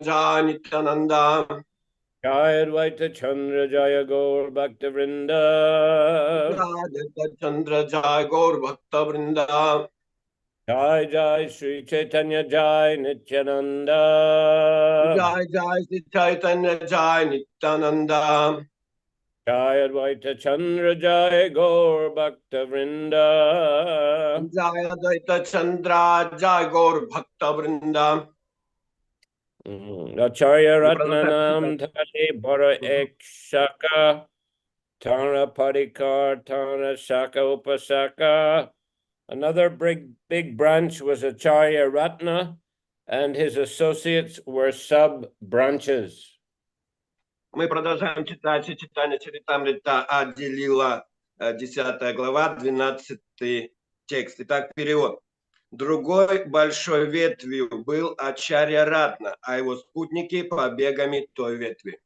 Jai Nityananda. Jai Advaita Chandra Jaya Gaur Bhakta Vrinda. Jai Chandra Jai Gaur Bhakta Vrinda. Jai Jai Shri Chaitanya Jai Nityananda. Jai Jai Shri Chaitanya Jai Nityananda. Jai Advaita Chandra Jaya Gaur Bhakta Vrinda. Jai Advaita Chandra Jai Gaur Bhakta Vrinda. Acharya Ratnanam Dhari Bhara Ek Shaka Tana Padikar Tana Shaka Upasaka. Another big branch was Acharya Ratna, and his associates were sub-branches. Мы продолжаем читать Шри Чайтанья Чаритамрита отделила 10 глава, 12 текст. Итак, перевод. Другой большой ветвью был Ачарья Ратна, а его спутники побегами той ветви.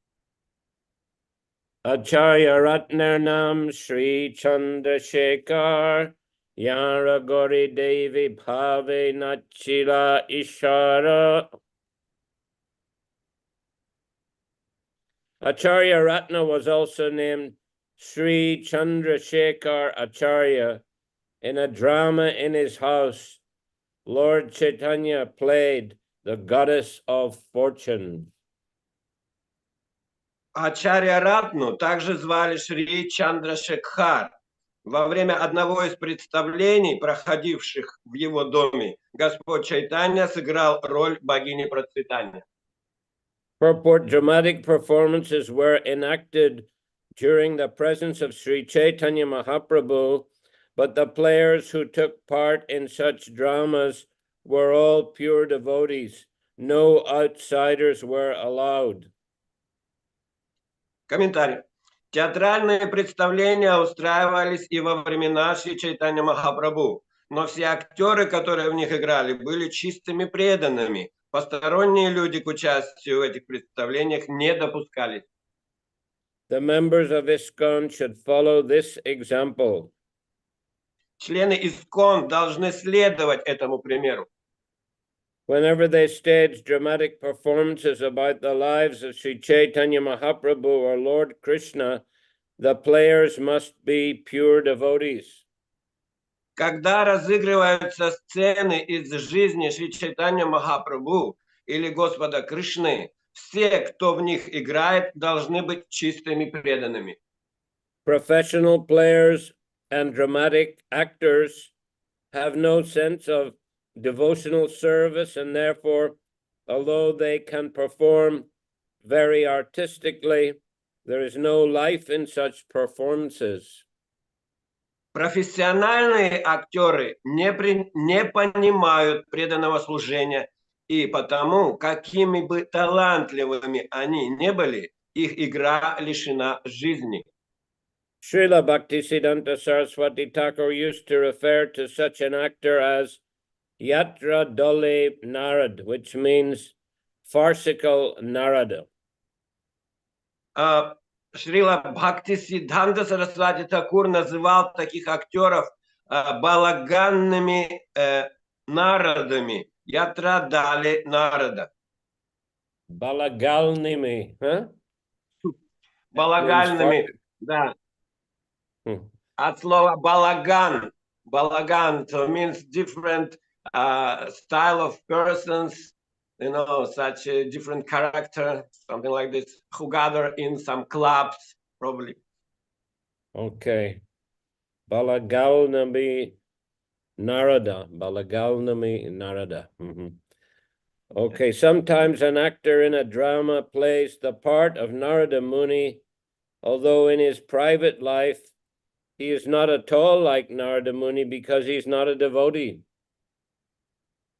Acharya Ratnanam Shri Chandrasekhar Yara Gori Devi Bhave Nachila Ishara. Acharya Ratna was also named Shri Chandrasekhar Acharya. In a drama in his house, Lord Chaitanya played the goddess of fortune. Ачарья Ратну также звали Шри Чандрашекхар. Во время одного из представлений, проходивших в его доме, Господь Чайтанья сыграл роль богини процветания. Dramatic performances were enacted during the presence of Sri Chaitanya Mahaprabhu, but the players who took part in such dramas were all pure devotees. No outsiders were allowed. Комментарий. Театральные представления устраивались и во времена Шри Чайтанья Махапрабху, но все актеры, которые в них играли, были чистыми преданными. Посторонние люди к участию в этих представлениях не допускались. The members of ISKCON should follow this example. Члены ИСККОН должны следовать этому примеру. Whenever they stage dramatic performances about the lives of Sri Chaitanya Mahaprabhu or Lord Krishna, the players must be pure devotees. Когда разыгрываются сцены из жизни Шри Чайтанья Махапрабху или Господа Кришны, все, кто в них играет, должны быть чистыми преданными. Professional players and dramatic actors have no sense of devotional service, and therefore, although they can perform very artistically, there is no life in such performances. Профессиональные актеры не понимают преданного служения, и потому, какими бы талантливыми они не были, их игра лишена жизни. Srila Bhaktisiddhanta Saraswati Thakur used to refer to such an actor as Yatra Dole Narad, which means farcical Narada. Шрила Бхактисиддханта Сарасвати Такур называл таких актеров балаганными народами. Ятра дали народа. Balagalnimi, huh? Балагальными, да. От слова балаган. Балаган so means different style of persons, you know, such a different character, something like this, who gather in some clubs, probably. Okay. Balagalnami Narada. Balagalnami Narada. Okay, sometimes an actor in a drama plays the part of Narada Muni, although in his private life, he is not at all like Narada Muni because he's not a devotee.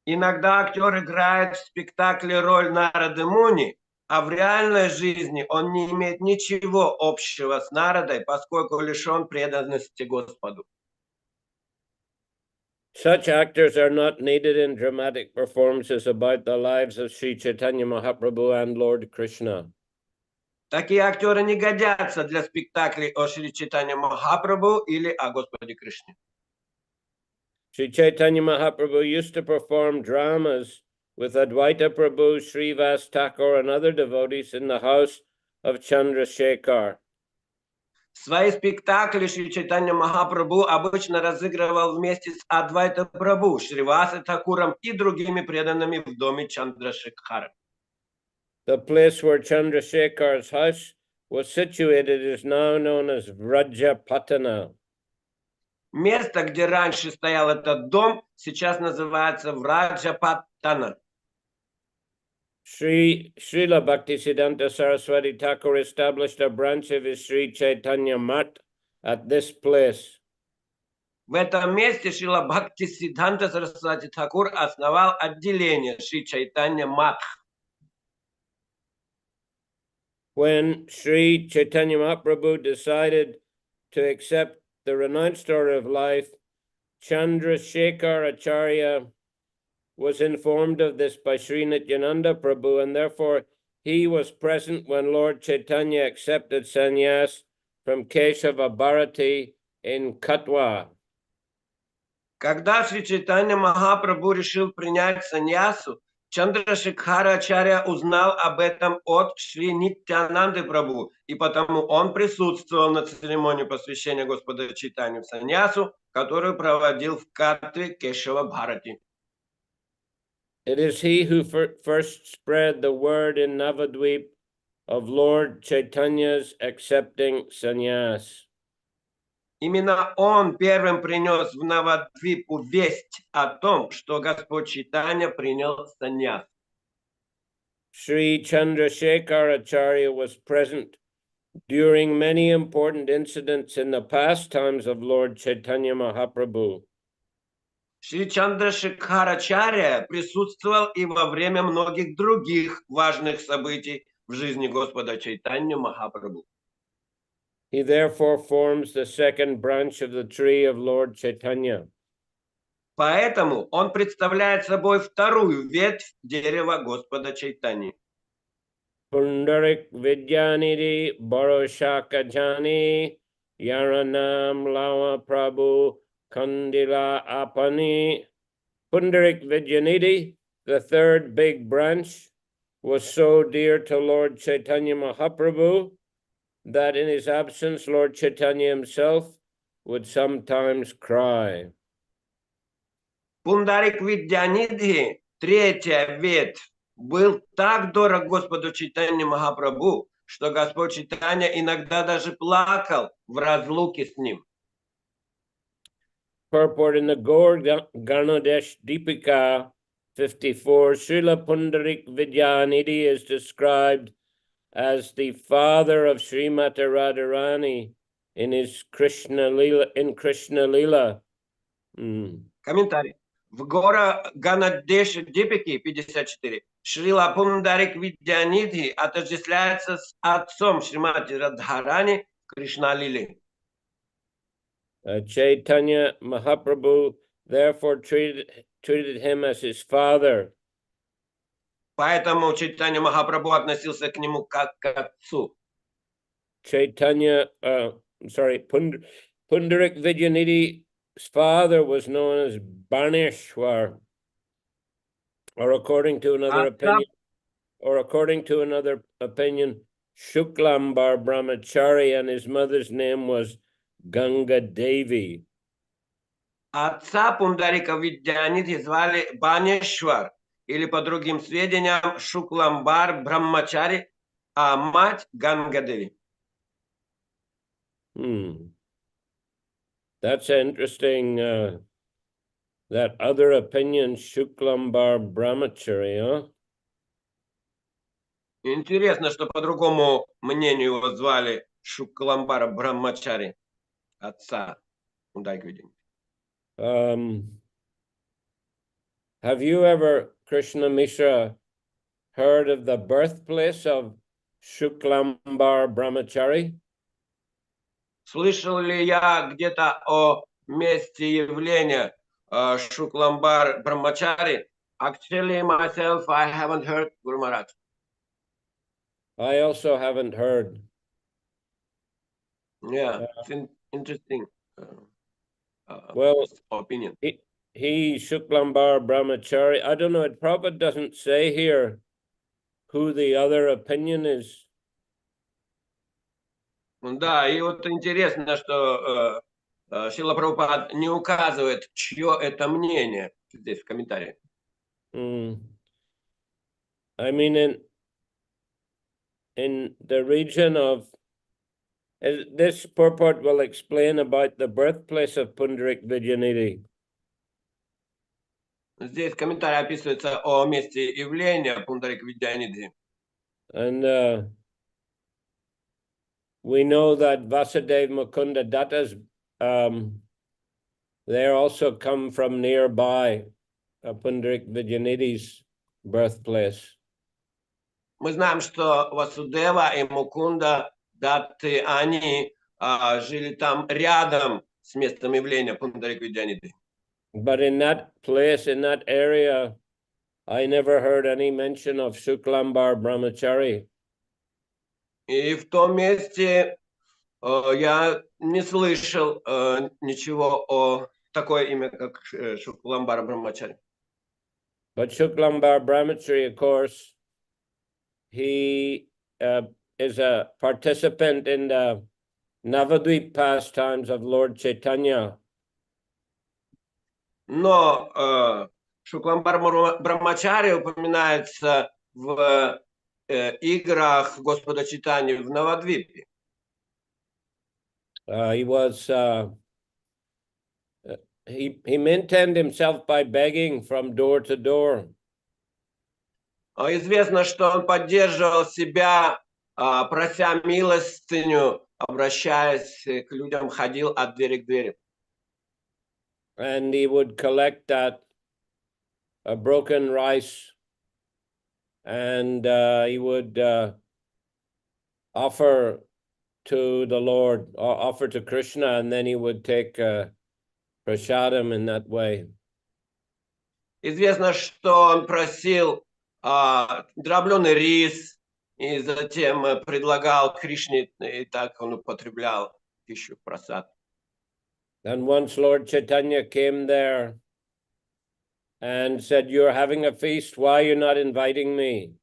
Иногда актер играет в спектакле роль Нарады Муни, а в реальной жизни он не имеет ничего общего с Нарадой, поскольку лишен преданности Господу. Such actors are not needed in dramatic performances about the lives of Sri Chaitanya Mahaprabhu and Lord Krishna. Такие актеры не годятся для спектаклей о Шри Чайтанья Махапрабху или о Господе Кришне. Sri Chaitanya Mahaprabhu used to perform dramas with Advaita Prabhu, Srivas Thakur, and other devotees in the house of Chandrasekhar. Свои спектакли Шри Чайтанья Махапрабху обычно разыгрывал вместе с Адвайта Прабху, Шриваса Такуром и другими преданными в доме Чандрашекхара. The place where Chandrasekhar's house was situated is now known as Vrajapatana. Место, где раньше стоял этот дом, сейчас называется Враджапаттана. Srila Bhaktisiddhanta Saraswati Thakur established a branch of his Shri Chaitanya Mat at this place. В этом месте Шрила Бхактисиддханта Сарасвати Тхакур основал отделение Шри Чайтанья Матх. When Shri Chaitanya Mahaprabhu decided to accept the renounced order of life, Chandrasekhar Acharya was informed of this by Sri Nityananda Prabhu, and therefore he was present when Lord Chaitanya accepted sannyas from Keshava Bharati in Katwa. Когда Шри Чайтанья Махапрабху решил принять саньясу, Чандрашекхара Ачарья узнал об этом от Шри Нитянанды Прабху, и потому он присутствовал на церемонии посвящения Господа Чайтанью в саньясу, которую проводил в Катве Кешава Бхарати. It is he who first spread the word in Navadvip of Lord Chaitanya's accepting sannyas. Именно он первым принес в Навадвипу весть о том, что Господь Чайтанья принял саньяс. Sri Chandrasekhar Acharya was present during many important incidents in the pastimes of Lord Chaitanya Mahaprabhu. Шри Чандрашекхар Ачарья присутствовал и во время многих других важных событий в жизни Господа Чайтаньи Махапрабху. He therefore forms the second branch of the tree of Lord Chaitanya. Поэтому он представляет собой вторую ветвь дерева Господа Чайтаньи. Pundarik Vidyanidhi Boroshaka Jani Yaranam Lawa Prabhu Kandila Apani. Pundarik Vidyanidhi, the third big branch, was so dear to Lord Chaitanya Mahaprabhu that in his absence, Lord Chaitanya himself would sometimes cry. Пундарик Видьянидхи, третья ветвь, был так дорог Господу Чайтаньи Махапрабху, что Господь Чайтанья иногда даже плакал в разлуке с ним. Purport in the Gaur Ganadesh Deepika 54, Srila Pundarik Vidyanidhi is described as the father of Srimati Radharani in his Krishna Lila. Комментарий. В Гора Ганадеш Дипики 54 Шрила Пундарик Видьянидхи отождествляется с отцом Шримати Радхарани Кришна Лили. Chaitanya Mahaprabhu therefore treated him as his father. Поэтому Чайтанья Махапрабху относился к нему как к отцу. Chaitanya, Pundarik Vidyanidhi's father was known as Baneshwar, or according to another opinion, Shuklambar Brahmachari, and his mother's name was Ganga Devi. Отца Пундарика Видьянидхи звали Банешвар, или по другим сведениям Шукламбар Брахмачари, а мать Гангадеви. That's interesting. That other opinion, Shuklambar Brahmachari, huh? Интересно, что по другому мнению его звали Шукламбара Брахмачари, отца Пундарика Видьянидхи. Have you ever, Krishna Mishra, heard of the birthplace of Shuklambar Brahmachari? Слышал ли я где-то о месте явления Шукламбар Брахмачари? Actually, myself, I haven't heard, Guru Maharaj. I also haven't heard. Yeah, it's interesting. Well, opinion. he Shuklambar Brahmachari. I don't know, it probably doesn't say here who the other opinion is. Да, и вот интересно, что Шрила Прабхупад не указывает, чье это мнение здесь в комментарии. I mean, in the region of this purport will explain about the birthplace of Pundarik Vidyanidhi. Здесь в комментарии описывается о месте явления Пундарик Видьянидхи. And we know that Vasudev Mukunda Datta's, they also come from nearby Pundarik Vidyanidhi's birthplace. Мы знаем, что Васудева и Мукунда Датты, они жили там рядом с местом явления Пундарик Видьянидхи. But in that place, in that area, I never heard any mention of Shuklambar Brahmachari. И в том месте я не слышал ничего о такое имя, как Шукламбар Брахмачари. But Shuklambar Brahmachari, of course, he is a participant in the Navadvip pastimes of Lord Chaitanya. Но Шукламбар Брахмачари упоминается в играх Господа Чайтаньи в Навадвипе. He was he maintained himself by begging from door to door. Известно, что он поддерживал себя, прося милостыню, обращаясь к людям, ходил от двери к двери. And he would collect that broken rice, and he would offer to the Lord, offer to Krishna, and then he would take prasadam in that way. Известно, что он просил дробленый рис, и затем предлагал Кришне, и так он употреблял пищу прасад. And once Lord Chaitanya came there and said, "You're having a feast, why are you not inviting me?"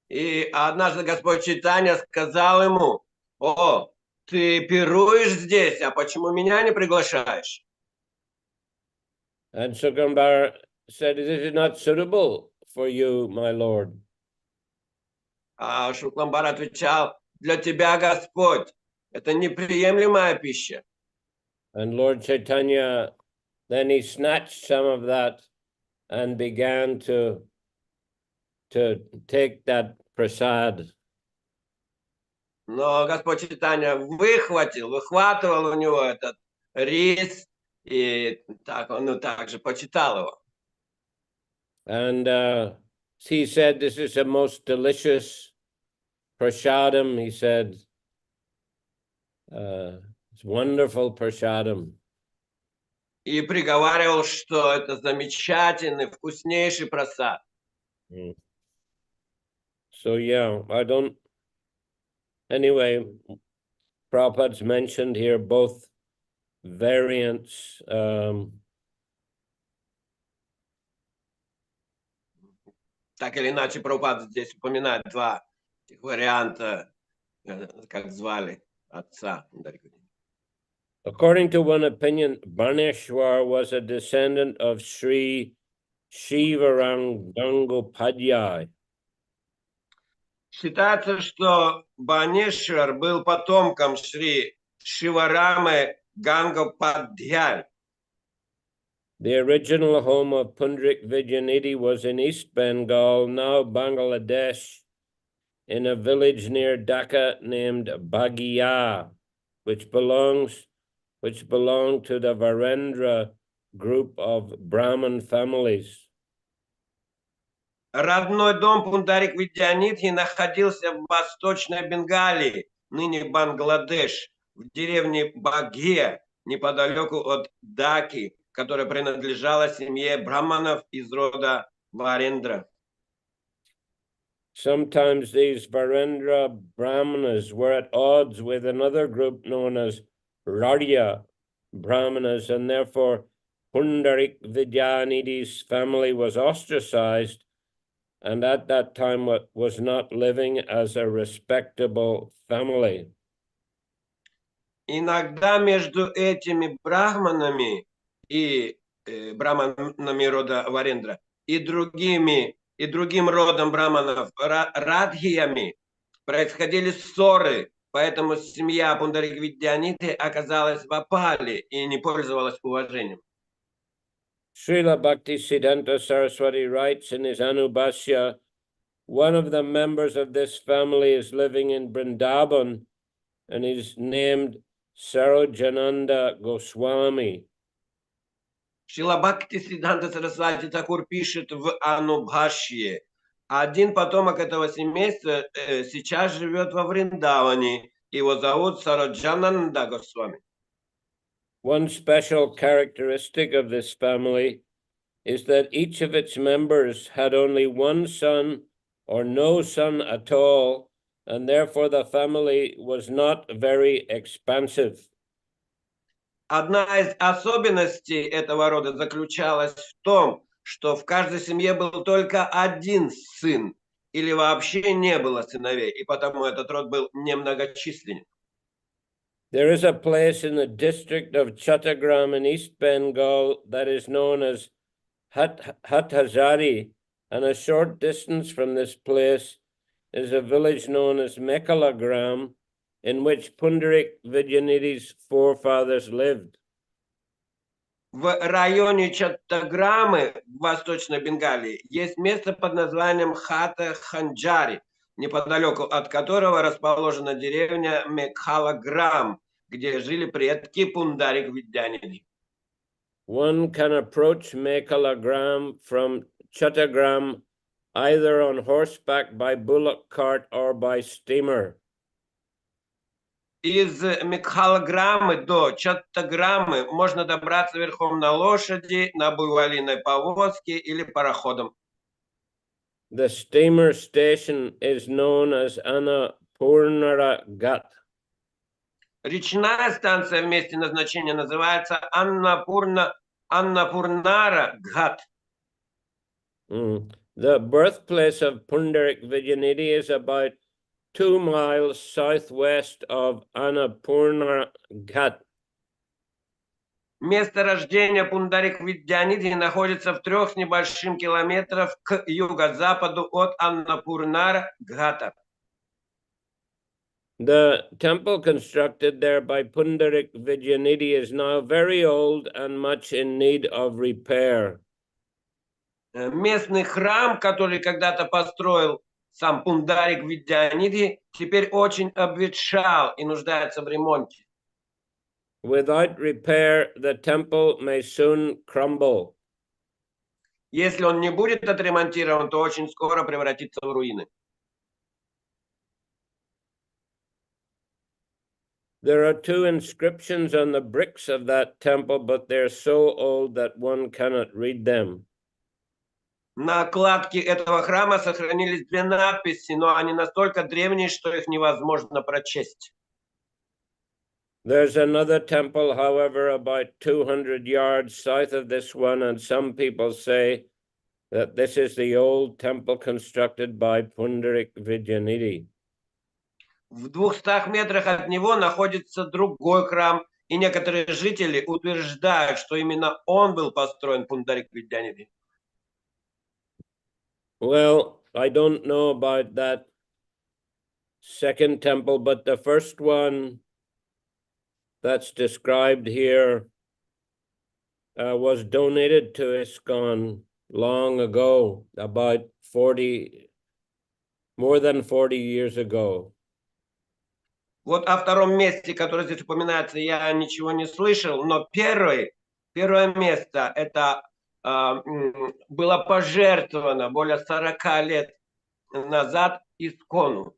И однажды Господь Чайтанья сказал ему: "О, ты пируешь здесь, а почему меня не приглашаешь?" And Shuklambar said, "This is not suitable for you, my Lord." А Шукламбар отвечал: "Для тебя, Господь, это неприемлемая пища." And Lord Chaitanya, then he snatched some of that and began to take that prasad. Но Господь Чайтанья выхватывал у него этот рис, и так он также почитал его. And he said, "This is the most delicious prasadam." He said, "It's wonderful prasadam." И приговаривал, что это замечательный, вкуснейший прасад. So yeah, I don't. Anyway, Prabhupada's mentioned here both variants. Так или иначе, Прабхупада здесь упоминает два варианта, как звали отца. According to one opinion, Baneshwar was a descendant of Sri Shivarang Gangopadhyay. Считается, что Банешвар был потомком Шри Шиварамы Гангопадхяй. The original home of Pundarik Vidyanidhi was in East Bengal, now Bangladesh, in a village near Dhaka named Bagia, which belonged to the Varendra group of Brahmin families. Родной дом Пундарик Видьянидхи находился в Восточной Бенгалии, ныне Бангладеш, в деревне Багия, неподалеку от Даки, которая принадлежала семье браманов из рода Варендра. Sometimes these Varendra Brahmanas were at odds with another group known as Rarya Brahmanas, and therefore Pundarik Vidyanidhi's family was ostracized and at that time was not living as a respectable family. Иногда между этими брахманами и брахманами рода Варендра и другим родом брахманов радхиями происходили ссоры, поэтому семья Пундарик Видяниты оказалась в опале и не пользовалась уважением. Srila Bhaktisiddhanta Saraswati writes in his Anubhashya, one of the members of this family is living in Vrindavan and is named Sarojananda Goswami. Шрила Бхактисиддханта Сарасвати Такур пишет в Анубхашье, один потомок этого семейства сейчас живет во Вриндаване, его зовут Сароджананда Госвами. One special characteristic of this family is that each of its members had only one son or no son at all, and therefore the family was not very expansive. Одна из особенностей этого рода заключалась в том, что в каждой семье был только один сын, или вообще не было сыновей, и потому этот род был немногочисленен. There is a place in the district of Chattagram in East Bengal that is known as Hathazari, and a short distance from this place is a village known as Mekalagram, in which Pundarik Vidyanidhi's forefathers lived. В районе Чаттаграмы в Восточной Бенгалии есть место под названием Хата-Ханджари, неподалеку от которого расположена деревня Мекхалаграм, где жили предки Пундарик Видянидhi. One can approach Mekalagram from Chattagram either on horseback, by bullock cart, or by steamer. Из Мекхалаграмы до Чаттаграмы можно добраться верхом на лошади, на буйволиной повозке или пароходом. The steamer station is known as Annapurnara Ghat. Речная станция в месте назначения называется Аннапурнара Гхат. The birthplace of Pundarik Vidyanidhi is about 2 miles southwest of Annapurna Ghat. Место рождения Пундарик Видянидhi находится в 3 с небольшим километров к юго-западу от Аннапурнара Гхата. The temple constructed there by Pundarik Vidyanidhi is now very old and much in need of repair. Местный храм, который когда-то построил сам Пундарик Видянидhi, теперь очень обветшал и нуждается в ремонте. Without repair, the temple may soon crumble. Если он не будет отремонтирован, то очень скоро превратится в руины. There are 2 inscriptions on the bricks of that temple, but they're so old that one cannot read them. На кладке этого храма сохранились 2 надписи, но они настолько древние, что их невозможно прочесть. There's another temple, however, about 200 yards south of this one, and some people say that this is the old temple constructed by Pundarik Vidyanidhi. В 200 метрах от него находится другой храм, и некоторые жители утверждают, что именно он был построен Пундарик Видянидhi. Well, I don't know about that second temple, but the first one that's described here was donated to ISKCON long ago, about more than 40 years ago. Вот о втором месте, которое здесь упоминается, я ничего не слышал, но первое место это было пожертвовано более 40 лет назад ISKCON.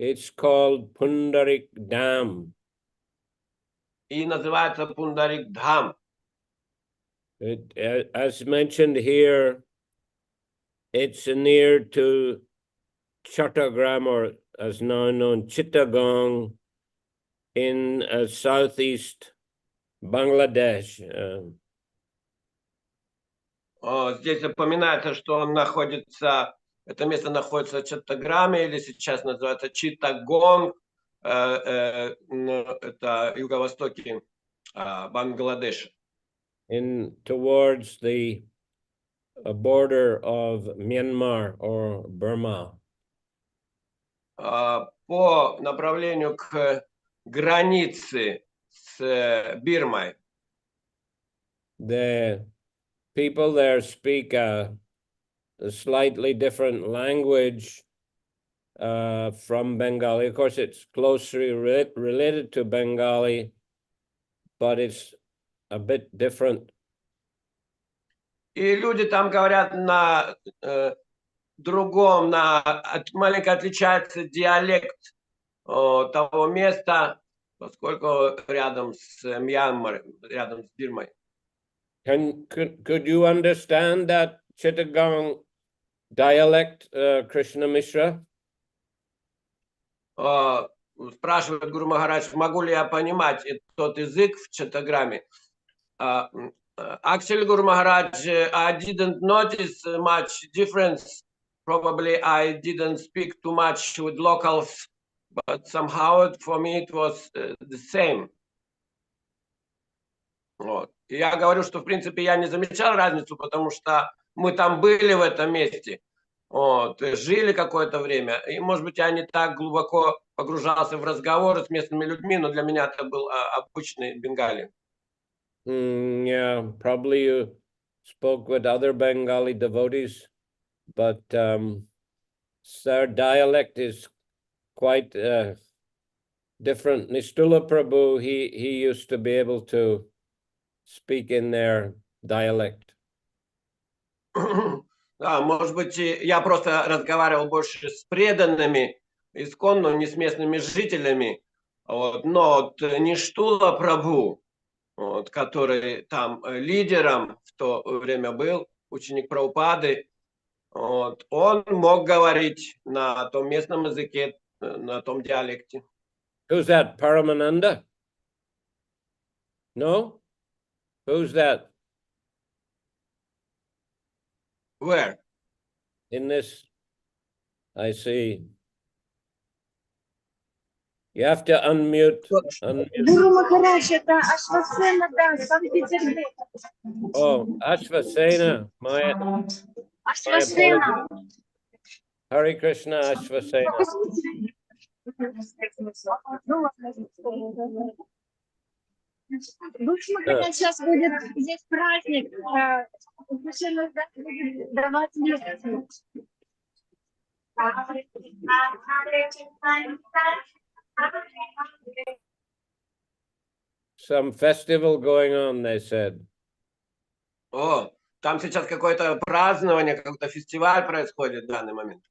It's called Pundarik Dham. И называется Пундарик Dham. As mentioned here, it's near to Chattagram, or as now known Chittagong, in southeast Bangladesh. Здесь упоминается, что он находится, это место находится в Чаттаграме, или сейчас называется Читтагонг, это юго-востоке Бангладеш. Towards the border of Myanmar or Burma. По направлению к границе с Бирмой. The people there speak a slightly different language from Bengali. Of course, it's closely related to Bengali, but it's a bit different. И люди там говорят на другом, маленько отличается диалект того места, поскольку рядом с Мьянмой, рядом с Бирмой. Could you understand that Chittagong dialect, Krishna Mishra? Спрашивает Гуру Махарадж, могу ли я понимать тот язык в Чаттаграме? Actually, Guru Maharaj, I didn't notice much difference. Probably I didn't speak too much with locals, but somehow for me it was the same. Вот. И я говорю, что в принципе я не замечал разницу, потому что мы там были в этом месте, вот, жили какое-то время, и, может быть, я не так глубоко погружался в разговоры с местными людьми, но для меня это был обычный бенгалий. Yeah, probably you spoke with other Bengali devotees, but their dialect is quite different. Nistula Prabhu, he used to be able to speak in their dialect. Да, может быть, я просто разговаривал больше с преданными исконно, не с местными жителями, вот, но вот Ништула Прабhu, вот, который там лидером в то время был, ученик Прабхупады, вот, он мог говорить на том местном языке, на том диалекте. Who's that, Paramananda? No? Who's that? Where? In this, I see. You have to unmute. Гуру Махарадж, это Ашвасена, да, Санкт-Петербург. Oh, Ashvasena. Ашвасена. Hare Krishna, Ashvasena. Гуру Махарадж, сейчас будет здесь праздник. Совершенно будет давать лекции. Some festival going on, they said. О, там сейчас какое-то празднование, какой-то фестиваль происходит в данный момент.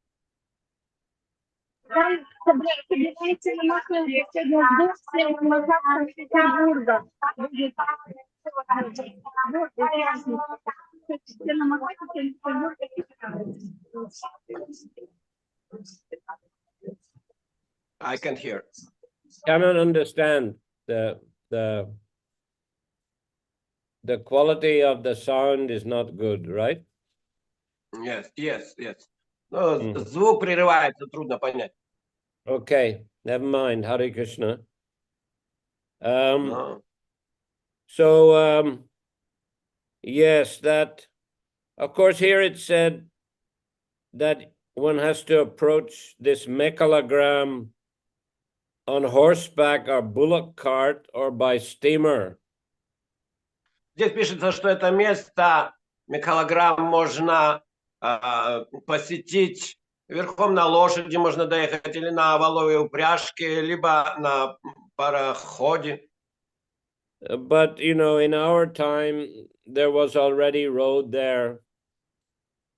Там собирается на Москве сегодня дождь, сегодня на Санкт-Петербурга. Будет I can hear. Cannot understand the quality of the sound is not good, right? Yes, yes, yes. Ну, звук прерывается, трудно понять. Okay, never mind. Hare Krishna. No. So, yes, that, of course, here it said that one has to approach this Mekalagram on horseback or bullock cart or by steamer. Здесь пишется, что это место, Мекалаграм, можно посетить верхом на лошади, можно доехать или на воловой упряжке, либо на пароходе. But, you know, in our time, there was already road there,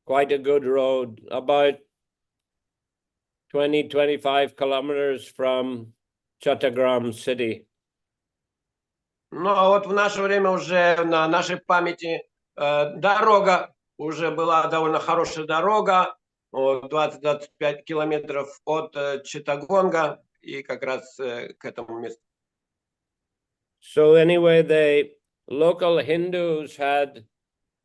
quite a good road, about 20-25 kilometers from Chattagram city. Ну, а вот в наше время уже на нашей памяти дорога, уже была довольно хорошая дорога, 20-25 километров от Читтагонга и как раз к этому месту. So anyway, the local Hindus had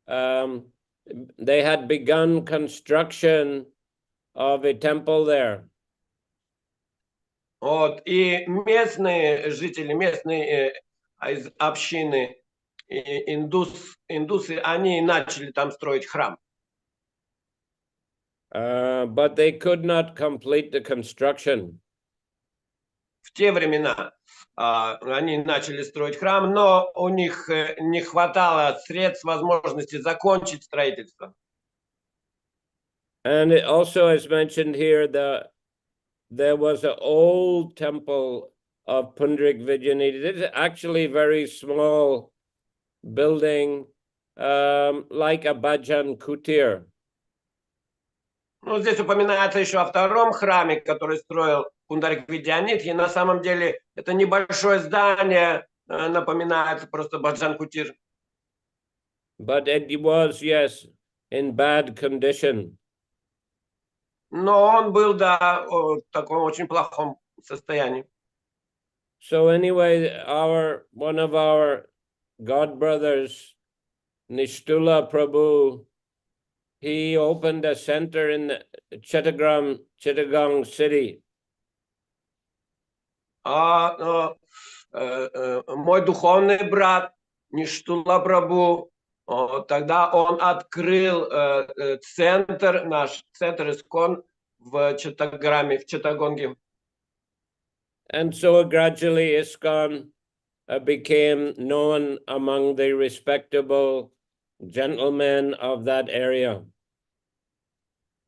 they had begun construction of a temple there. Вот, и местные жители, местные из общины, индусы, они начали там строить храм. But they could not complete the construction. В те времена они начали строить храм, но у них не хватало средств, возможности закончить строительство. And it also is mentioned here that there was an old temple of Pundrik Vijayanidhi. It is actually a very small building, like a Bhajan Kutir. Ну, здесь упоминается еще о втором храме, который строил Пундарик Видянидхи. На самом деле это небольшое здание, напоминает просто Баджан Кутир. But it was, yes, in bad condition. Но он был, да, в таком очень плохом состоянии. So anyway, one of our god brothers, Nishtula Prabhu, he opened a center in the Chittagong city. Мой духовный брат Ништула Прабhu, тогда он открыл наш центр Искон в Читтагонге. And so gradually ISKCON became known among the respectable gentlemen of that area.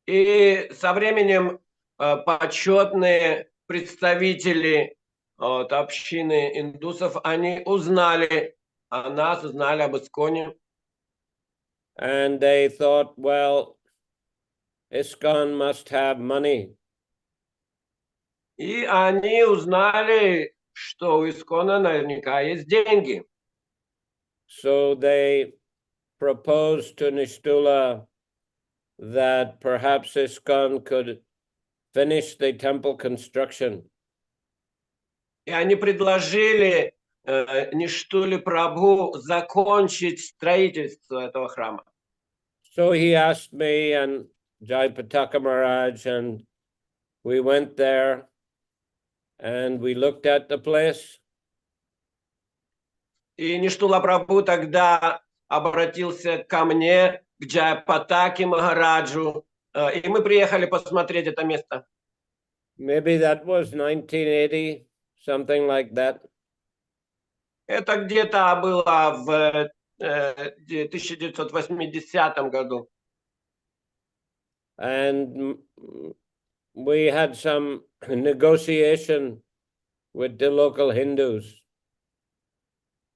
И со временем почетные представители общины индусов, они узнали о нас, узнали об Исконе. And they thought, well, ISKCON must have money. И они узнали, что у Искона наверняка есть деньги. So they proposed to Nishtula that perhaps ISKCON could finish the temple construction. И они предложили Ништуле Прабху закончить строительство этого храма. So he asked me and Jayapataka Maharaj, and we went there and we looked at the place. И Ништула Прабху тогда обратился ко мне, к Джайапатаке Махараджу, и мы приехали посмотреть это место. Maybe that was 1980, something like that. Это где-то было в 1980 году. And we had some negotiation with the local Hindus.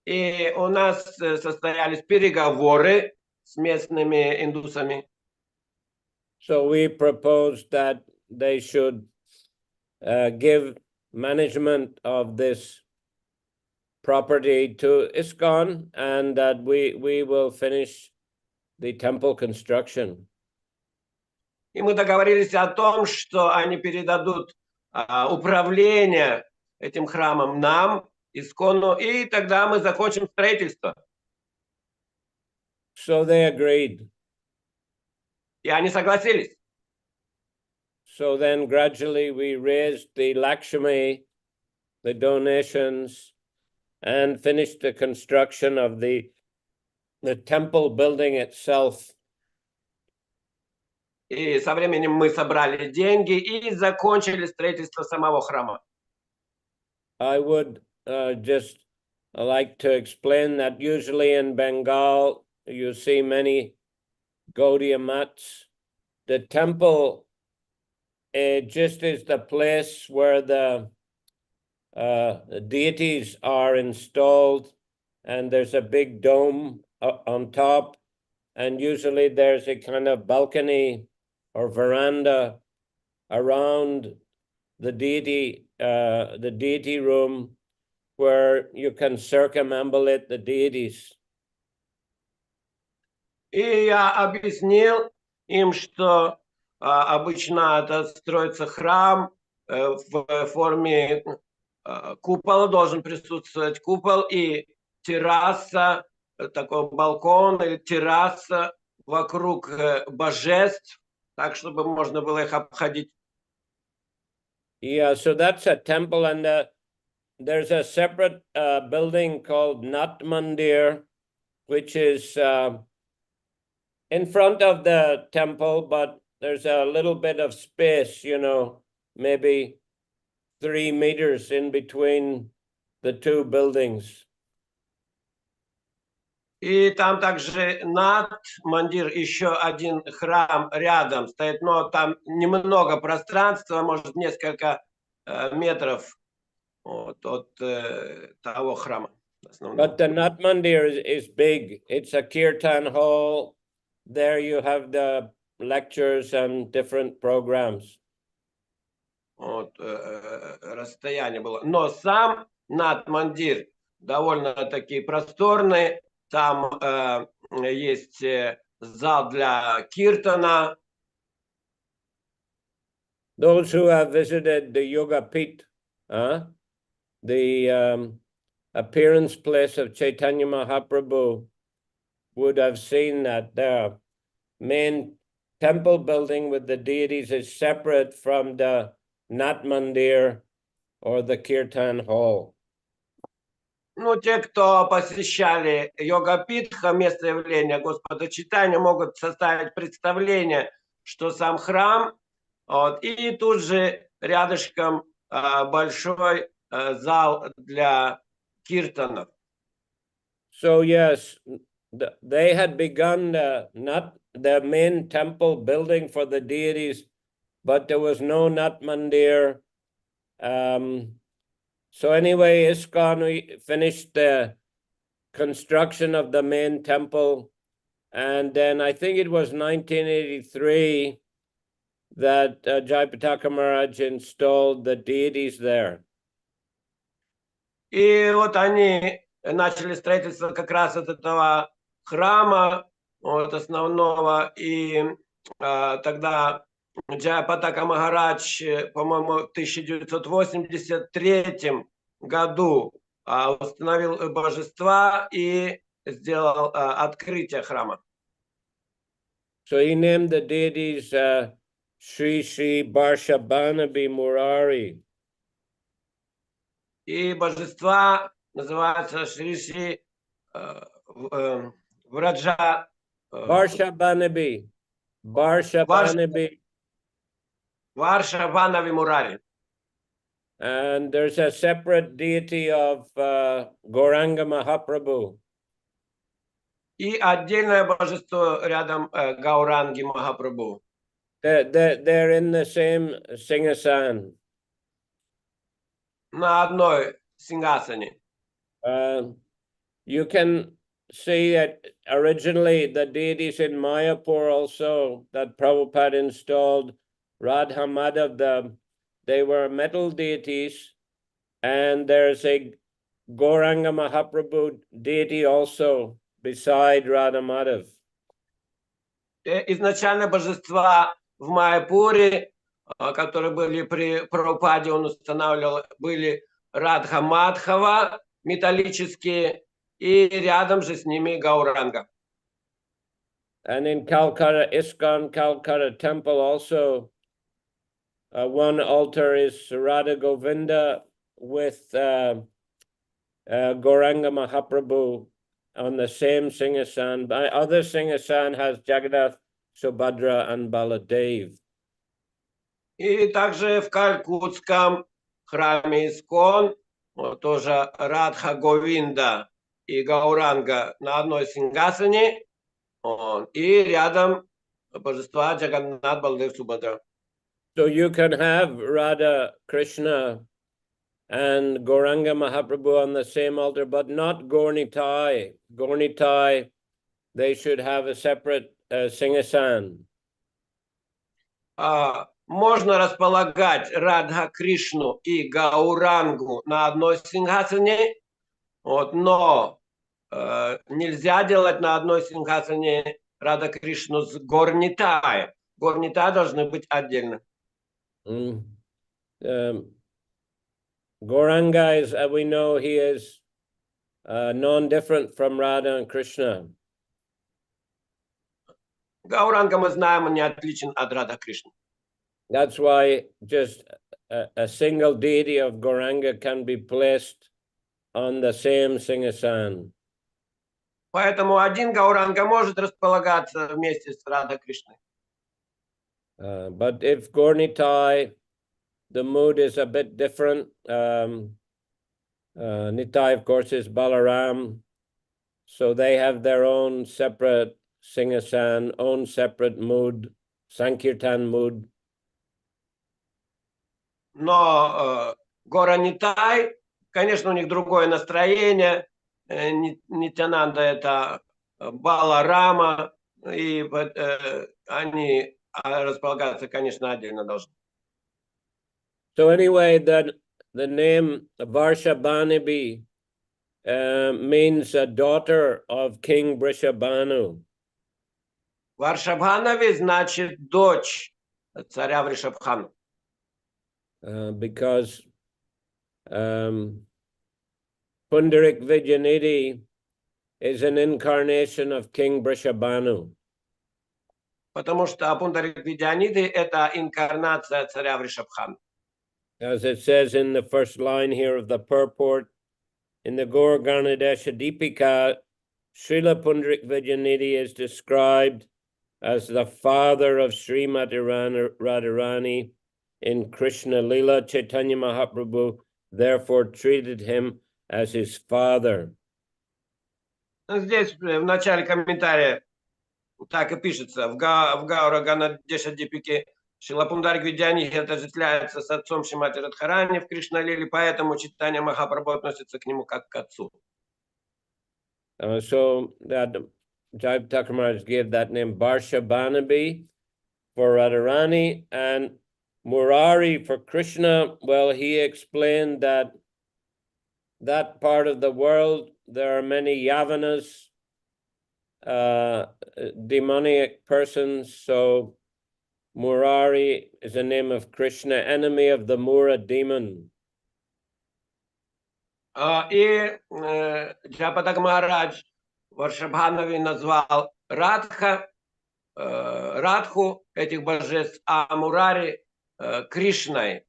И у нас состоялись переговоры с местными индусами. So we proposed that they should give management of this property to ISKCON, and that we will finish the temple construction. И мы договорились о том, что они передадут управление этим храмом нам, Искону, и тогда мы закончим строительство. So they agreed. И они согласились. So then gradually we raised the Lakshmi, the donations, and finished the construction of the temple building itself. И со временем мы собрали деньги и закончили строительство самого храма. I would just like to explain that usually in Bengal, you see many Gaudiya mats. The temple just is the place where the deities are installed, and there's a big dome on top, and usually there's a kind of balcony or veranda around the deity room where you can circumambulate the deities. И я объяснил им, что обычно это строится храм в форме купол должен присутствовать, купол и терраса, такой балкон или терраса вокруг божеств, так, чтобы можно было их обходить. Yeah, so that's a temple, and there's a separate building called Nat Mandir, which is in front of the temple, but there's a little bit of space, you know, maybe 3 meters in between the two buildings. И там также над Мандир еще один храм рядом стоит, но там немного пространства, может несколько метров от того храма основного. But the Nat Mandir is big. It's a kirtan hall. There you have the lectures and different programs. Вот, расстояние было. Но сам Нат Мандир довольно-таки просторный. Там есть зал для киртана. Those who have visited the Yoga Pit, the appearance place of Chaitanya Mahaprabhu, would have seen that the main temple building with the deities is separate from the Nat Mandir or the Kirtan hall. Ну, те, кто посещали Йога-Питха, место явления Господа Чайтаньи, могут составить представление, что сам храм, вот, и тут же рядышком большой зал для киртанов. So yes, they had begun not the main temple building for the deities, but there was no Nat Mandir. So anyway, ISKCON finished the construction of the main temple, and then I think it was 1983 that Jayapataka Maharaj installed the deities there. И вот они начали строительство как раз от этого храма, вот основного, и тогда Джайапатака Махарадж, по-моему, в 1983 году установил божества и сделал открытие храма. So he named the deities Shri Shri Barshabhanabi Murari. И божества называются Шри Шри Враджа... Barshabhanabi. Barshabhanabi. Варшаванави Мурари. And there's a separate deity of Gauranga Mahaprabhu. И отдельное божество рядом Гауранги Махапрабху. They're in the same Singhasan. На одной сингасане. You can see that originally the deities in Mayapur also that Prabhupada installed, Radha Madhav, they were metal deities, and there's a Gauranga Mahaprabhu deity also beside Radha Madhav. Изначально божества в Майяпуре, которые были при Прабхупаде, он устанавливал, были Радха Мадхава, металлические, и рядом же с ними Гауранга. And in Calcutta, ISKCON Calcutta Temple also, one altar is Radha Govinda with Gauranga Mahaprabhu on the same Singhasan. Other Singhasan has Jagadath, Subhadra, and Baladev. И также в Калькутском храме ИСККОН тоже Радха Говинда и Гауранга на одной сингасане, и рядом божества Джаганнат, Баладев, Субхадра. So you can have Radha Krishna and Gauranga Mahaprabhu on the same altar, but not Gaurnitai. Gaurnitai, they should have a separate Singhasan. Можно располагать Радха Кришну и Гаурангу на одной сингхасане, но нельзя делать на одной сингхасане Радха Кришну с Горнитаем. Горнитай должны быть отдельно. Gauranga is, we know, he is non-different from Radha and Krishna. Гауранга, мы знаем, он не отличен от Рада Кришны. That's why just a single deity of Gauranga can be placed on the same Singhasan. Поэтому один Гауранга может располагаться вместе с Рада Кришной. But if Gaur-Nitai, the mood is a bit different. Nitai, of course, is Balaram. So they have their own separate Singhasan, own separate mood, Sankirtan mood. Но Гора Нитай, конечно, у них другое настроение. Нитянанда – это Баларама, и они располагаться, конечно, отдельно должны. So anyway, the name Varshabhanabi means a daughter of King Vrishabhanu. Варшабханави значит дочь царя Вришабхана. Because Pundarik Vidyanidhi is an incarnation of King Vrishabhanu. Потому что Пундарик Видяниды – это инкарнация царя Вришабхана. As it says in the first line here of the purport, in the Gaur Ganadesha Deepika, Srila Pundarik Vidyanidhi is described as the father of Srimati Radharani in Krishna Lila. Chaitanya Mahaprabhu therefore treated him as his father. Здесь в начале комментария так и пишется. В Гаура Ганадеша Дипике Шрила Пундарик Видянидхи отождествляется с отцом Шримати Радхарани в Кришна-лиле, поэтому Чайтанья Махапрабху относится к нему как к отцу. So that Jai Thakur Maharaj gave that name Varshabhanabi for Radharani, and Murari for Krishna. Well, he explained that part of the world, there are many Yavanas, demoniac persons. So Murari is a name of Krishna, enemy of the Mura demon. И Джапатак Махарадж Варшабханави назвал Радху, этих божеств, а Мурари Кришной,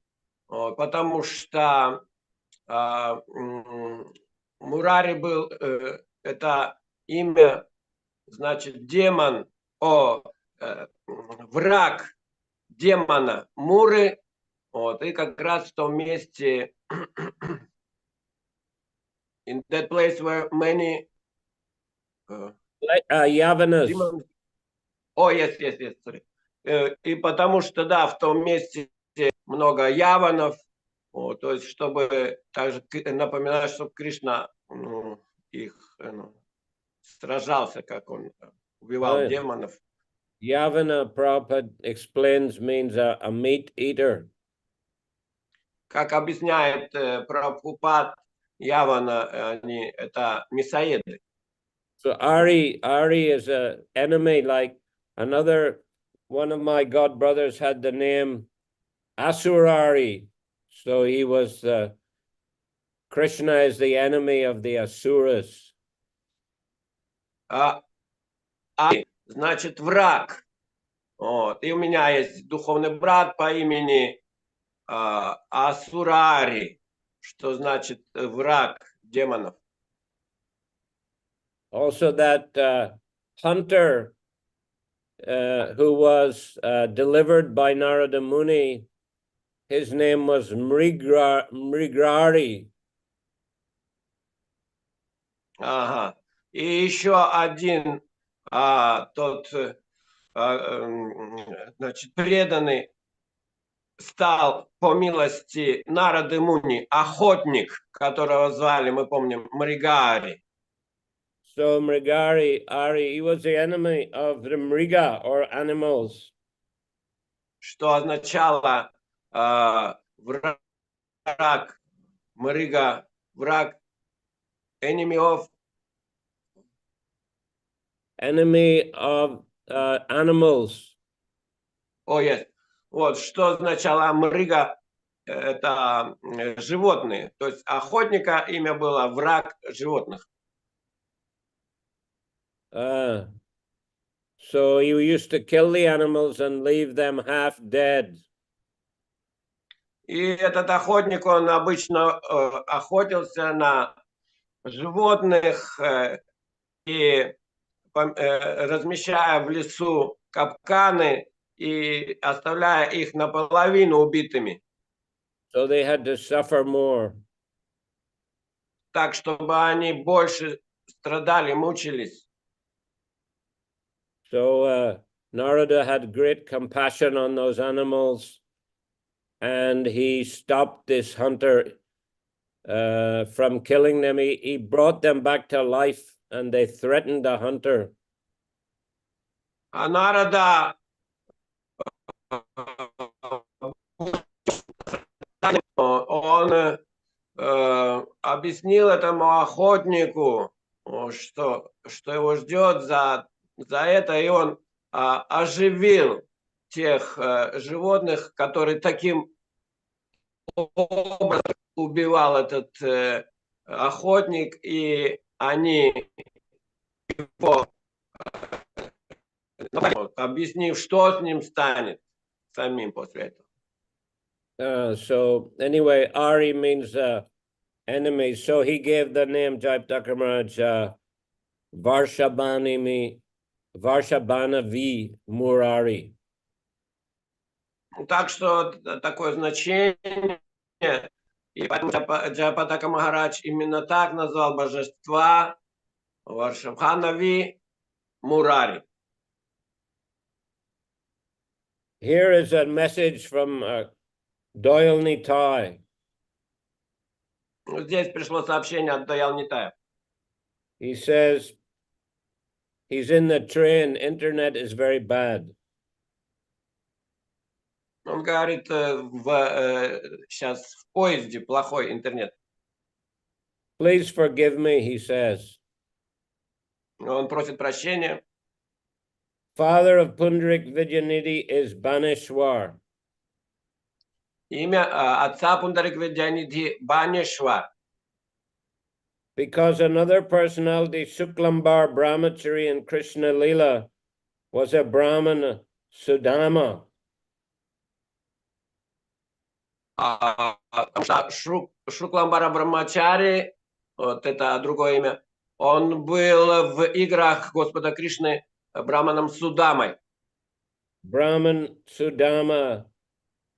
потому что Мурари был, это имя, значит, демон, враг демона Муры, и как раз в том месте, in that place where many Yavanas. demons, yes, sorry. И потому что, да, в том месте много яванов, то есть, чтобы также напоминать, что Кришна их сражался, как он убивал демонов. Yavana, Prabhupada explains, means a meat eater. Как объясняет Прабхупад, Явана, они это мясоеды. So Ari is an enemy, like another one of my god brothers had the name Asurari. So he was Krishna is the enemy of the Asuras. Значит, враг. И у меня есть духовный брат по имени Асурари, что значит враг демонов. Also that hunter who was delivered by Narada Muni, his name was Mrigrari. Ага. И еще один тот, значит, преданный стал по милости Нарады Муни охотник, которого звали, мы помним, Мригари. So Mrigari, Ari, he was the enemy of the Mriga or animals. Что означало враг Мрига, враг, enemy of animals. Yes. Вот, что означало Мрига, это животные. То есть охотника имя было враг животных. So you used to kill the animals and leave them half dead. И этот охотник, он обычно охотился на животных и размещая в лесу капканы и оставляя их наполовину убитыми. So they had to suffer more. Так, чтобы они больше страдали, мучились. So Narada had great compassion on those animals, and he stopped this hunter from killing them. He brought them back to life, and they threatened the hunter. А Нарада он объяснил этому охотнику, что его ждет за это, и он оживил тех животных, которые таким образом убивал этот охотник, и они его, объяснив, что с ним станет самим после этого. So anyway, Ari means enemy. So he gave the name Jayapataka Maharaj Varshabana V Murari. Так что такое значение, и поэтому Джайапатака Махарадж именно так назвал божества Варшабханави Мурари. Here is a message from Doyle Nitai. Здесь пришло сообщение от Даял Нитая. He says he's in the train. Internet is very bad. Он говорит, сейчас в поезде плохой интернет. Please forgive me, he says. Он просит прощения. Father of Pundarik Vidyanidhi is Baneshwar. Имя отца Пундарик Видянидхи Банешвар. Because another personality, Shuklambar Brahmachari in Krishna Lila, was a Brahmana, Sudama. Потому что Шукламбара Брамачари, вот это другое имя, он был в играх Господа Кришны Браманом Судамой. Brahman Sudama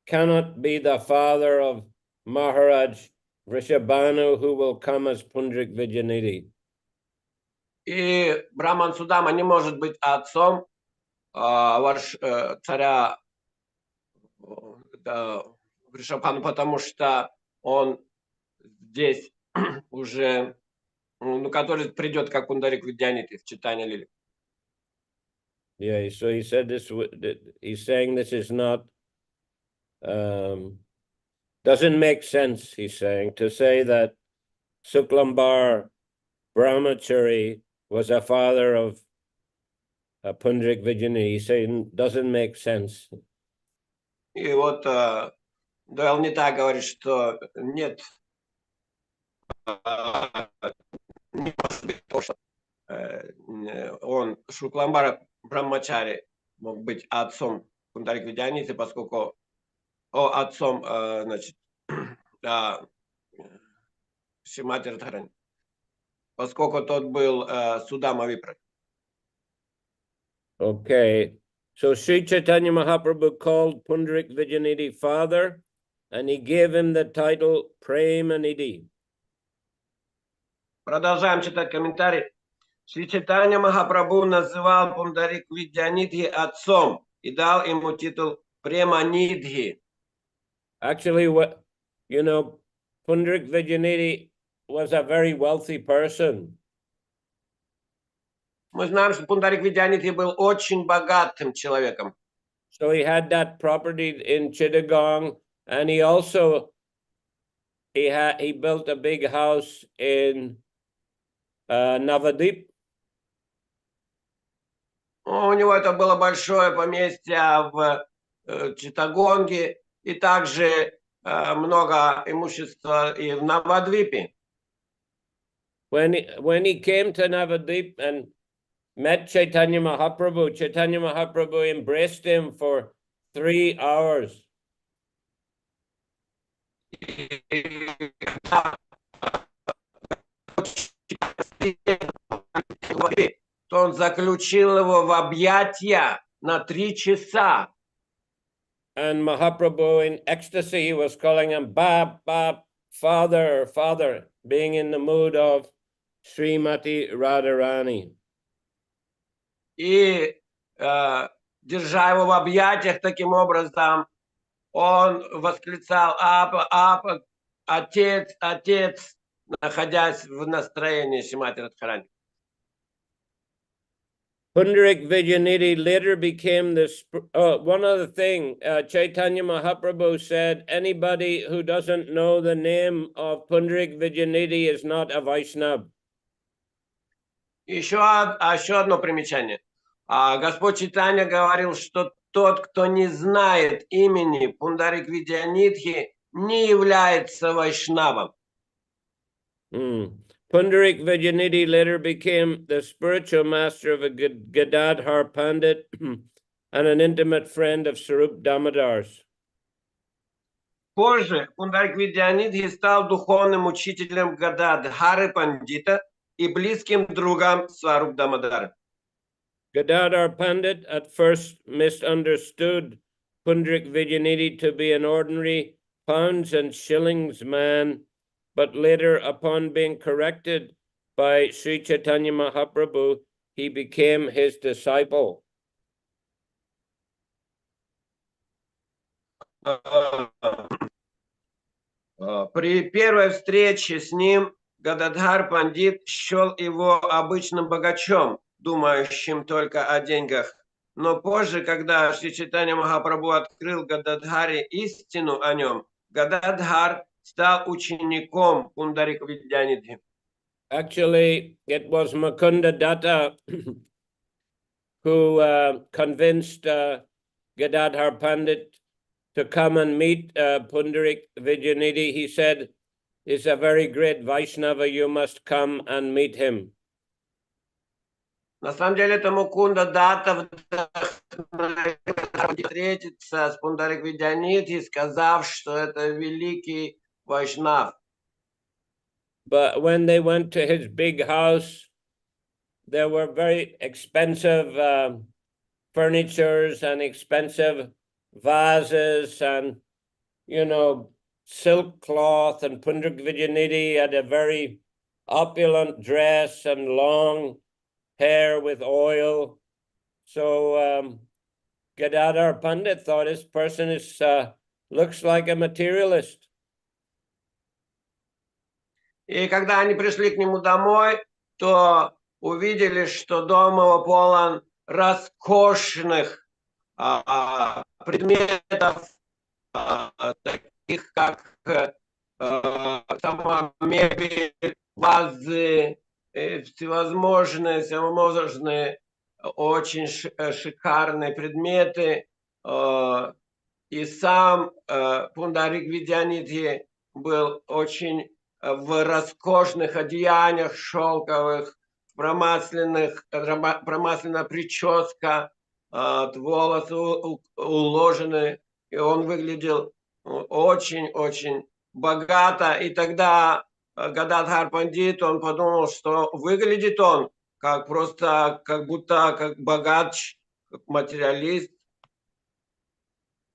cannot be the father of Maharaj Vrishabhanu, who will come as Pundarik Vidyanidhi. И Браман Судама не может быть отцом царя Вришабхану, потому что он здесь уже, который придет как Пундарик Видянидхи в Чайтанья Лиле. Yeah, so he said this. He's saying this is not doesn't make sense. He's saying to say that Shuklambar Brahmachari was a father of Pundarik Vidyanidhi. He's saying doesn't make sense. И вот Дойл Нитай говорит, что нет, не может быть то, что он, Шукламбара Брамачари, мог быть отцом Пундарик Видянидхи, поскольку отцом, значит, Шримати Радхарани, поскольку тот был Судама Випра. Okay, so Shri Chaitanya Mahaprabhu called Pundarik Vidyanidhi father, and he gave him the title Premanidhi. Продолжаем читать комментарий. Шри Чайтанья Махапрабху называл Пундарик Видянидхи отцом и дал ему титул Преманидхи. Actually, Pundarik Vidyanidhi was a very wealthy person. Мы знаем, что Пундарик Видянидхи был очень богатым человеком. So he had that property in Chittagong, and he also he built a big house in Navadip. У него это было большое поместье в Читтагонге, и также много имущества и в Навадвипе. When he came to Navadvip and met Chaitanya Mahaprabhu embraced him for 3 hours. То он заключил его в объятия на 3 часа. And Mahaprabhu in ecstasy, he was calling him Bab, Bab, Father, Father, being in the mood of Srimati Radharani. И держа его в объятиях таким образом, он восклицал Аб, Отец, Отец, находясь в настроении Шримати Радхарани. Pundarik Vijayanidhi later became this. One other thing, Chaitanya Mahaprabhu said, anybody who doesn't know the name of Pundarik Vijayanidhi is not a Vaishnava. Еще одно примечание. Господь Чайтанья говорил, что тот, кто не знает имени Пундарик Видьянидхи, не является вайшнавом. Pundarik Vijayanidhi later became the spiritual master of a Gadadhar Pandit and an intimate friend of Sarup Damodar's. Позже Пундарик Видьянидхи стал духовным учителем Гададхары Пандита и близким другом Сваруп Дамодара. Gadadhar Pandit at first misunderstood Pundarik Vijayanidhi to be an ordinary pounds and shillings man, but later, upon being corrected by Shri Chaitanya Mahaprabhu, he became his disciple. При первой встрече с ним Гададхар Пандит счел его обычным богачом, думающим только о деньгах. Но позже, когда Шри Чайтанья Махапрабху открыл Гададхаре истину о нем, Гададхар стал учеником Пундарика Видьянидхи. Actually, it was Mukunda Datta who convinced Gadadhar Pandit to come and meet Pundarik Vijayanidhi. He said, he's a very great Vaishnava, you must come and meet him. На самом деле это Мукунда Датта встретиться с Пундарик Видьянидхи, сказав, что это великий вайшнав. But when they went to his big house, there were very expensive furnitures and expensive vases and, silk cloth, and Pundarik Vijayanidhi had a very opulent dress and long hair with oil. So Gadadhar Pandit thought this person looks like a materialist. И когда они пришли к нему домой, то увидели, что дом его полон роскошных предметов, таких как сама мебель, вазы, всевозможные очень шикарные предметы. И сам Пундарик Видьянидхи был очень в роскошных одеяниях шелковых, промасленная прическа, волосы уложены, и он выглядел очень-очень богато. И тогда Гададхар Пандит, он подумал, что выглядит он как богач, как материалист.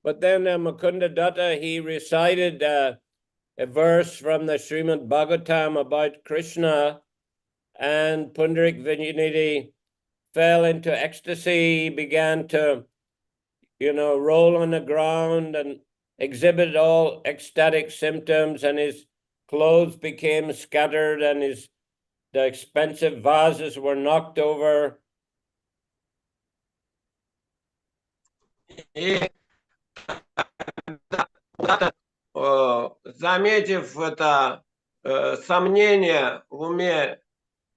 But then Mukunda Datta, he recited a verse from the Srimad Bhagavatam about Krishna, and Pundarik Vijayanidhi fell into ecstasy, began to, roll on the ground and exhibit all ecstatic symptoms, and his clothes became scattered, and the expensive vases were knocked over. Заметив это сомнение в уме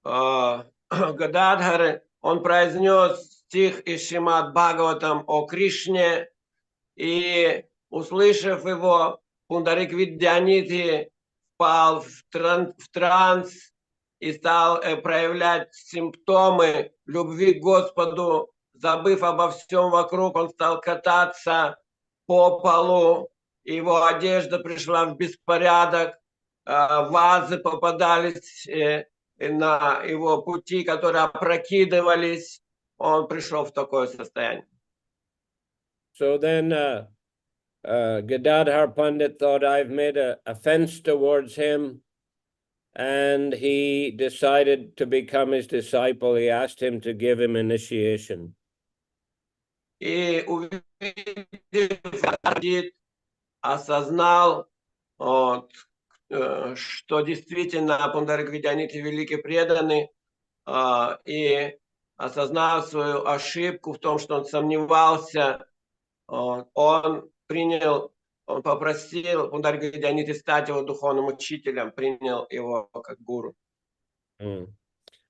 Гададхары, он произнес стих из Шримад Бхагаватам о Кришне, и, услышав его, Пундарик Видьянидхи впал в транс и стал проявлять симптомы любви к Господу, забыв обо всем вокруг, он стал кататься по полу, его одежда пришла в беспорядок, вазы попадались на его пути, которые опрокидывались, он пришел в такое состояние. So then Gadadhar Pandit thought, I've made an offense towards him, and he decided to become his disciple. He asked him to give him initiation. И увидев, осознал, вот, что действительно Пундарик Видьянидхи великий преданный, и осознав свою ошибку в том, что он сомневался, он попросил Пундарика Видьянидхи стать его духовным учителем, принял его как гуру.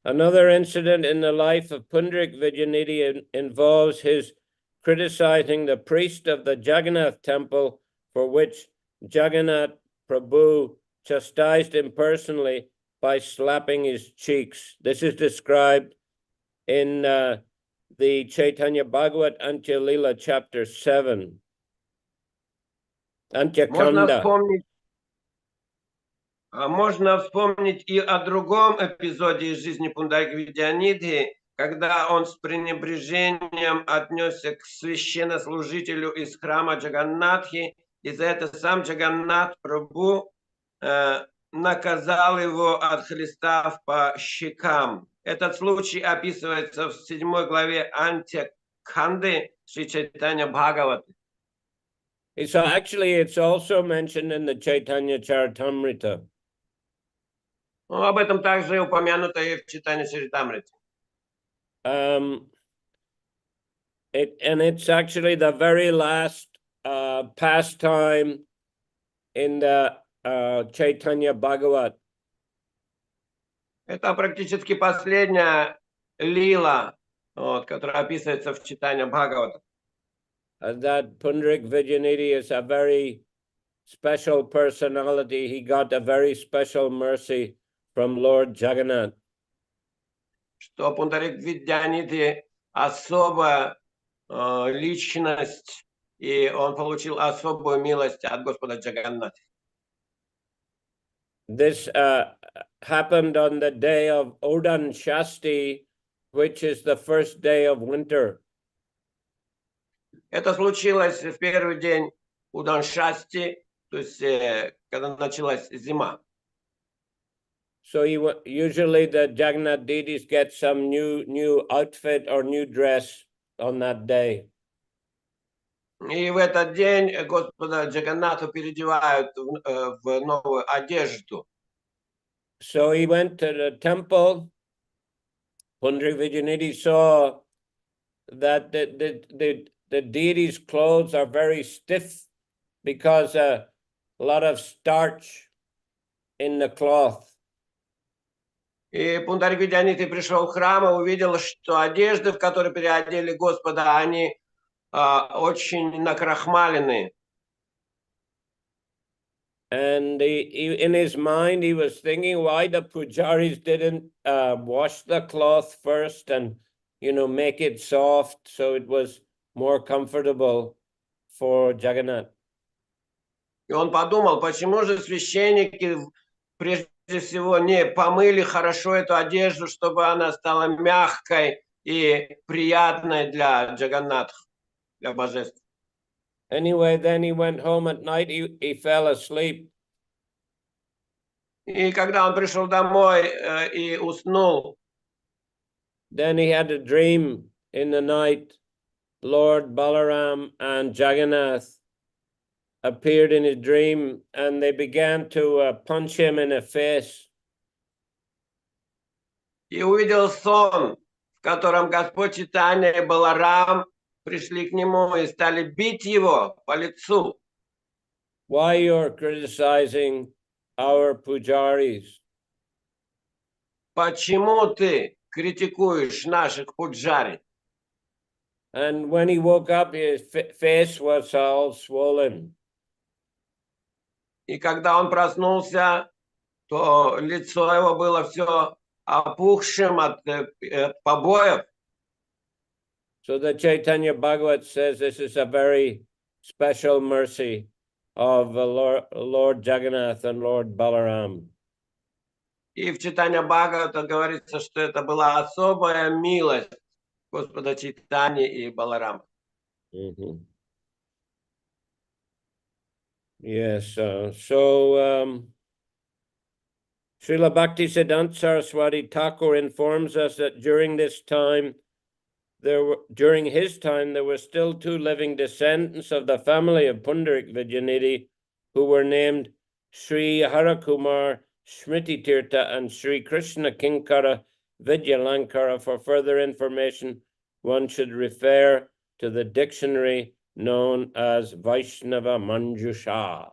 Another incident in the life of Pundarik Vidyanidhi involves his criticizing the priest of the Jagannath temple, for which Jagannath Prabhu chastised him personally by slapping his cheeks. This is described in the Chaitanya Bhagavat Antya Lila chapter 7. Antya Kanda. Можно вспомнить и о другом эпизоде из жизни Пундарика Видьянидхи, когда он с пренебрежением отнесся к священнослужителю из храма Джаганнатхи, и за это сам Джаганнат Прабху наказал его, отхлестав по щекам. Этот случай описывается в 7 главе Антя Канды Шри Чайтанья Бхагаваты. So actually it's also mentioned in the Chaitanya Charitamriта. Об этом также упомянуто и в Чайтанья Чаритамрите. And it's actually the very last pastime in the Chaitanya Bhagavat. Это практически последняя лила, которая описывается в Чайтанья Бхагавата. That Pundarik Vidyanidhi is a very special personality. He got a very special mercy from Lord Jagannath. Что Пундарик Видьянидхи особая личность, и он получил особую милость от Господа Джаганната. This happened on the day of Odan Shasti, which is the first day of winter. Это случилось в первый день Удан Шасти, то есть когда началась зима. So usually the Jagannath deities get some new outfit or new dress on that day. И в этот день Господа Джаганнату переодевают в новую одежду. So he went to the temple. Pundarik Vidyanidhi saw that the deity's clothes are very stiff because a lot of starch in the cloth. И Пундарик Видьянидхи пришел в храм и увидел, что одежды, в которые переодели Господа, они очень накрахмалены. And in his mind, he was thinking why the pujaris didn't wash the cloth first and, make it soft so it was more comfortable for Jagannath. И он подумал, почему же священники прежде всего не помыли хорошо эту одежду, чтобы она стала мягкой и приятной для Джаганнатха, для божеств. Anyway, then he went home at night, he fell asleep. И когда он пришел домой и уснул, then he had a dream in the night. Lord Balaram and Jagannath appeared in his dream and they began to punch him in the face. И увидел сон, в котором Господь Чайтанья и Баларам пришли к нему и стали бить его по лицу. Why you're criticizing our pujaris? Почему ты критикуешь наших пуджари? And when he woke up, his face was all swollen. И когда он проснулся, то лицо его было все опухшим от побоев. So the Chaitanya Bhagavat says this is a very special mercy of Lord Jagannath and Lord Balaram. И в Чайтанья Бхагавата говорится, что это была особая милость Господа Чайтаньи и Баларама. Yes, Srila Bhaktisiddhanta Saraswati Thakur informs us that during his time, there were still 2 living descendants of the family of Pundarik Vidyanidhi who were named Sri Harakumar Smriti Tirtha and Sri Krishna Kinkara Vidyalankara. For further information, one should refer to the dictionary known as Vaishnava Manjusha.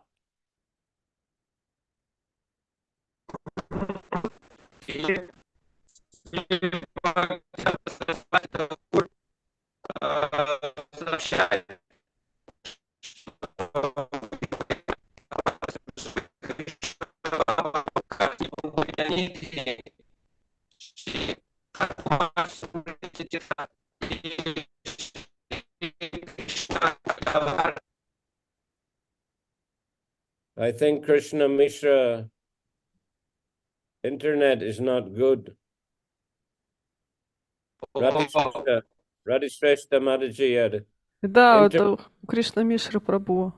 I think Krishna Mishra internet is not good. Radhishrestha Mataji. Да, это Кришна Мишра Прабху.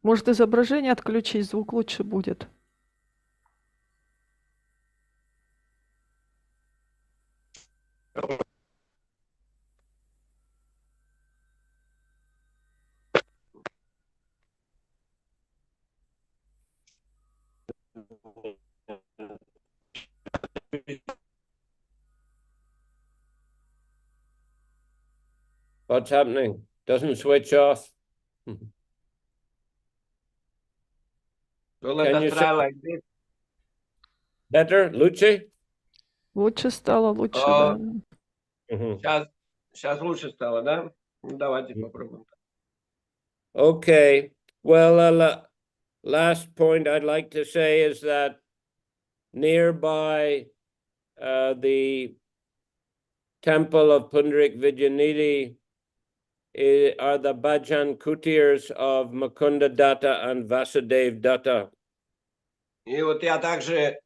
Может, изображение отключить, звук лучше будет. What's happening? Doesn't switch off. Can you say Like this? better, Luce? Лучше стало, лучше, да. Сейчас лучше стало, да? Ну, давайте попробуем. Okay. Well, last point I'd like to say is that nearby the temple of Pundarik Vidyanidhi are the bhajan kutirs of Mukunda Datta and Vasudev Datta. И вот я также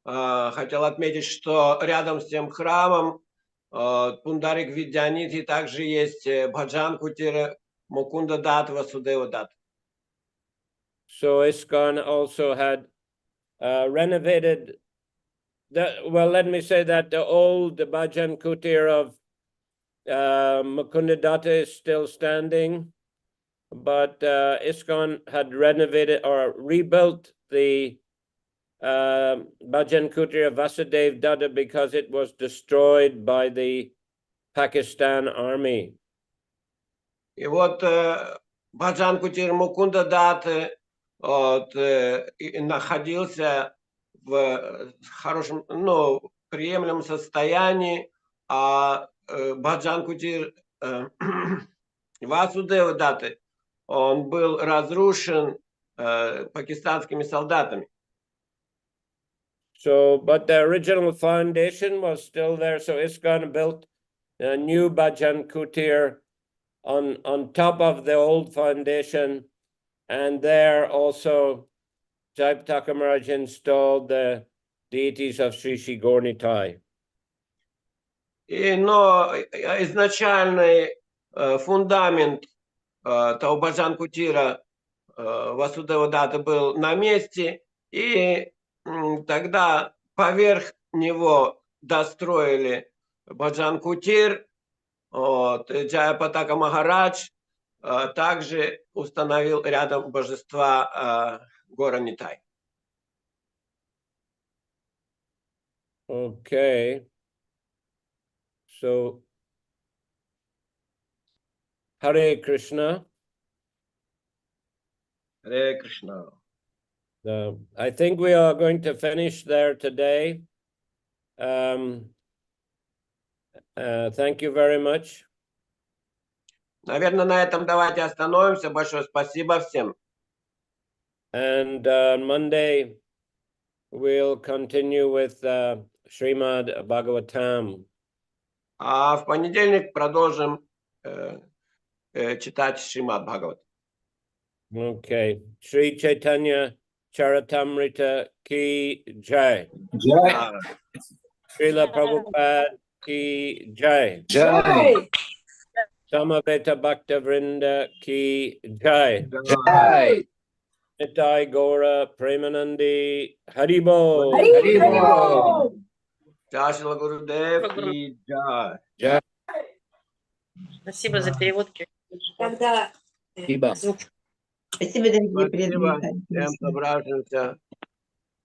хотел отметить, что рядом с тем храмом Пундарик Видянидхи также есть бхаджан кутира Мукунда Датта, Васудева Датта. So ISKCON also had renovated. Let me say that the old bhajan kutir of Mukunda Datta is still standing, but ISKCON had renovated or rebuilt the bhajan kutir of Vasudev Datta because it was destroyed by the Pakistan army. И вот бхаджан кутир Мукунда Датта находился в хорошем, приемлемом состоянии, а бхаджан кутир Васудева Датты, он был разрушен пакистанскими солдатами. So, but the original foundation was still there. So ISKCON built a new bhajan kutir on top of the old foundation, and there also Jayapataka Maharaj installed the deities of Sri Sri Gaur-Nitai. Но изначальный фундамент того бхаджан кутира Васудева Датты был на месте, и тогда поверх него достроили бхаджан кутир. Джайапатака Махарадж также установил рядом божества гора Нитай. Okay. So, Hare Krishna. Hare Krishna. I think we are going to finish there today. Thank you very much. Наверное, на этом давайте остановимся. Большое спасибо всем. And on Monday, we'll continue with Srimad Bhagavatam. А в понедельник продолжим читать Шримад Бхагават. Okay. Шри Чайтанья Чаритамрита Ki Jai. А, Srila Prabhupada Ki Jai. Jai. Samaveta Bhakta Vrinda Ki Jai. Jai. Nitai Gora Premanandi Haribo. Haribo. Джай Шрила Гурудев и Джай. Спасибо за перевод. Когда Спасибо. звук. Спасибо, дорогие Спасибо преданные. всем собравшимся.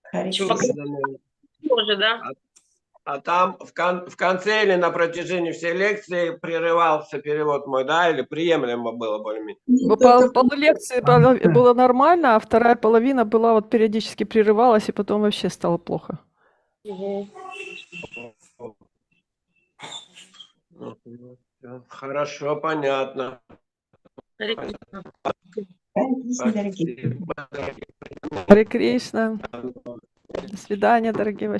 Харе Чем Кришна. Тоже, да? А там в конце или на протяжении всей лекции прерывался перевод мой, да, или приемлемо было более-менее? Полу лекции было нормально, а вторая половина была вот периодически прерывалась, и потом вообще стало плохо. Угу. Хорошо, понятно. Харе Кришна, дорогие. Спасибо. Харе Кришна. До свидания, дорогие